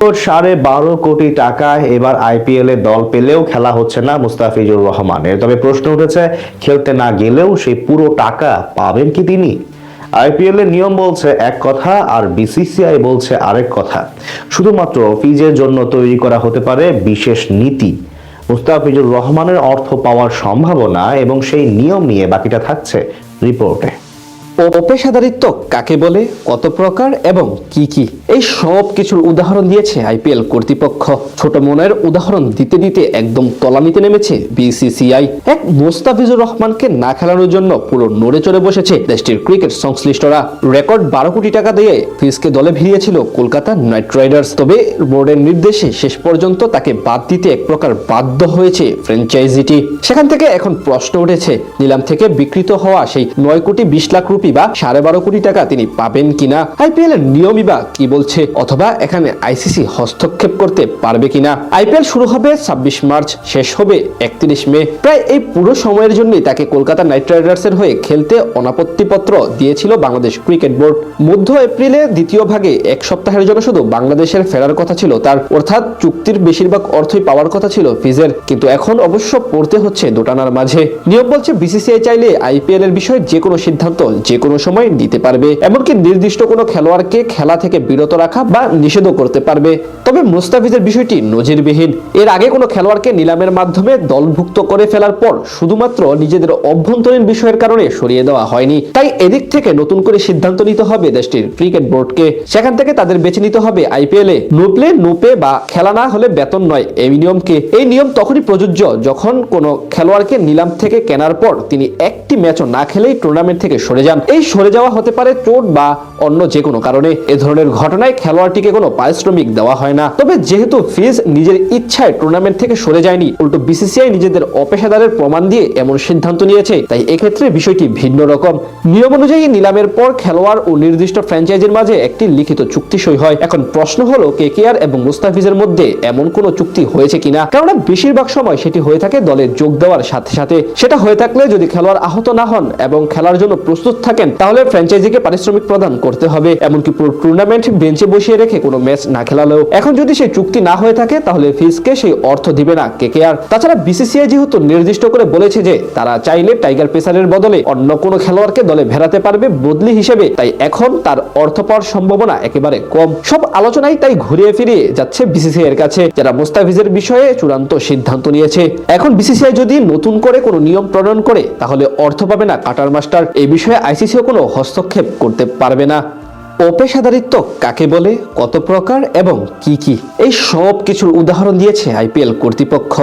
12.5 কোটি টাকা এবার আইপিএল এ দল পেলেও খেলা হচ্ছে না মুস্তাফিজুর রহমানের। তবে প্রশ্ন উঠেছে, খেলতে না গেলেও সেই পুরো টাকা পাবেন কি তিনি? আইপিএল এর নিয়ম বলছে এক কথা আর বিসিসিআই বলছে আরেক কথা। শুধুমাত্র ফিজের জন্য তৈরি করা হতে পারে বিশেষ নীতি। মুস্তাফিজুর রহমানের অর্থ পাওয়ার সম্ভাবনা এবং সেই নিয়ম নিয়ে বাকিটা থাকছে রিপোর্টে। অপেশাদারিত্ব কাকে বলে, কত প্রকার এবং কি কি, এই সব কিছুর উদাহরণ দিয়েছে আইপিএল কর্তৃপক্ষ। ছোট মনের উদাহরণ দিতে দিতে একদম তলানিতে নেমেছে বিসিসিআই। এক মুস্তাফিজুর রহমানকে না খেলানোর জন্য পুরো নড়ে চড়ে বসেছে দেশটির ক্রিকেট সংশ্লিষ্টরা। রেকর্ড 12 কোটি টাকা দিয়ে ফিজকে দলে ভিড়িয়েছিল কলকাতা নাইট রাইডার্স। তবে বোর্ডের নির্দেশে শেষ পর্যন্ত তাকে বাদ দিতে এক প্রকার বাধ্য হয়েছে ফ্র্যাঞ্চাইজিটি। সেখান থেকে এখন প্রশ্ন উঠেছে, নিলাম থেকে বিকৃত হওয়া সেই 9.20 কোটি রুপি বা 12.5 কোটি টাকা তিনি পাবেন কিনা? আইপিএল এর নিয়মই বা কি বলছে, অথবা এখানে আইসিসি হস্তক্ষেপ করতে পারবে কিনা? আইপিএল শুরু হবে 26 মার্চ, শেষ হবে 31 মে। প্রায় এই পুরো সময়ের জন্যই তাকে কলকাতা নাইট রাইডার্সের হয়ে খেলতে অনাপত্তিপত্র দিয়েছিল বাংলাদেশ ক্রিকেট বোর্ড। মধ্য এপ্রিলে দ্বিতীয় ভাগে এক সপ্তাহের জন্য শুধু বাংলাদেশের ফেরার কথা ছিল তার, অর্থাৎ চুক্তির বেশিরভাগ অর্থই পাওয়ার কথা ছিল ফিজের। কিন্তু এখন অবশ্য পড়তে হচ্ছে দোটানার মাঝে। নিয়ম বলছে বিসিসিআই চাইলে আইপিএল এর বিষয়ে যে কোনো সিদ্ধান্ত যে কোনো সময় নিতে পারবে, এমনকি নির্দিষ্ট কোনো খেলোয়াড়কে খেলা থেকে বিরত রাখা বা নিষেধও করতে পারবে। তবে মুস্তাফিজের বিষয়টি নজিরবিহীন। এর আগে কোনো খেলোয়াড়কে নিলামের মাধ্যমে দলভুক্ত করে ফেলার পর শুধুমাত্র নিজেদের অভ্যন্তরীণ বিষয়ের কারণে সরিয়ে দেওয়া হয়নি। তাই এদিক থেকে নতুন করে সিদ্ধান্ত নিতে হবে দেশটির ক্রিকেট বোর্ডকে। সেখান থেকে তাদের বেছে নিতে হবে আইপিএলে নো প্লে নো পে বা খেলা না হলে বেতন নয় এই নিয়মকে। এই নিয়ম তখনই প্রযোজ্য যখন কোনো খেলোয়াড়কে নিলাম থেকে কেনার পর তিনি একটি ম্যাচও না খেলেই টুর্নামেন্ট থেকে সরে যান। এই সরে যাওয়া হতে পারে চোট বা অন্য যে কোনো কারণে। এ ধরনের ঘটনায় খেলোয়াড়টিকে কোনো পারিশ্রমিক দেওয়া হয় না। তবে যেহেতু ফিজ নিজের ইচ্ছায় টুর্নামেন্ট থেকে সরে যায়নি, উল্টো বিসিসিআই নিজেদের অপেশাদারের প্রমাণ দিয়ে এমন সিদ্ধান্ত নিয়েছে, তাই এক্ষেত্রে বিষয়টি ভিন্ন রকম। নিয়ম অনুযায়ী নিলামের পর খেলোয়াড় ও নির্দিষ্ট ফ্র্যাঞ্চাইজির মাঝে একটি লিখিত চুক্তি সই হয়। এখন প্রশ্ন হলো কেকেআর এবং মুস্তাফিজের মধ্যে এমন কোনো চুক্তি হয়েছে কিনা, কারণ বেশিরভাগ সময় সেটি হয়ে থাকে দলে যোগ দেওয়ার সাথে সাথে। সেটা হয়ে থাকলে যদি খেলোয়াড় আহত না হন এবং খেলার জন্য প্রস্তুত থাকেন তাহলে ফ্র্যাঞ্চাইজিকে পারিশ্রমিক প্রদান করতে হবে, এমনকি পুরো টুর্নামেন্ট বেঞ্চে বসিয়ে রেখে কোনো ম্যাচ না খেলালেও। এখন যদি সেই চুক্তি না হয়ে থাকে তাহলে ফিজকে সেই অর্থ দিবে না কেকেআর। তাছাড়া বিসিসিআই যেহেতু নির্দিষ্ট করে বলেছে যে তারা চাইলে টাইগার পেসারের বদলে অন্য কোনো খেলোয়াড়কে দলে ভেড়াতে পারবে বদলি হিসেবে, তাই এখন তার অর্থ পাওয়ার সম্ভাবনা একেবারে কম। সব আলোচনাই তাই ঘুরিয়ে ফিরিয়ে যাচ্ছে বিসিসিআই এর কাছে, যারা মুস্তাফিজের বিষয়ে চূড়ান্ত সিদ্ধান্ত নিয়েছে। এখন বিসিসিআই যদি নতুন করে কোনো নিয়ম প্রণয়ন করে তাহলে অর্থ পাবে না কাটার মাস্টার। এই বিষয়ে আইসিসিও কোনো হস্তক্ষেপ করতে পারবে না। অপেশাদারিত্ব কাকে বলে, কত প্রকার এবং কি কি, এই সব কিছুর উদাহরণ দিয়েছে আইপিএল কর্তৃপক্ষ।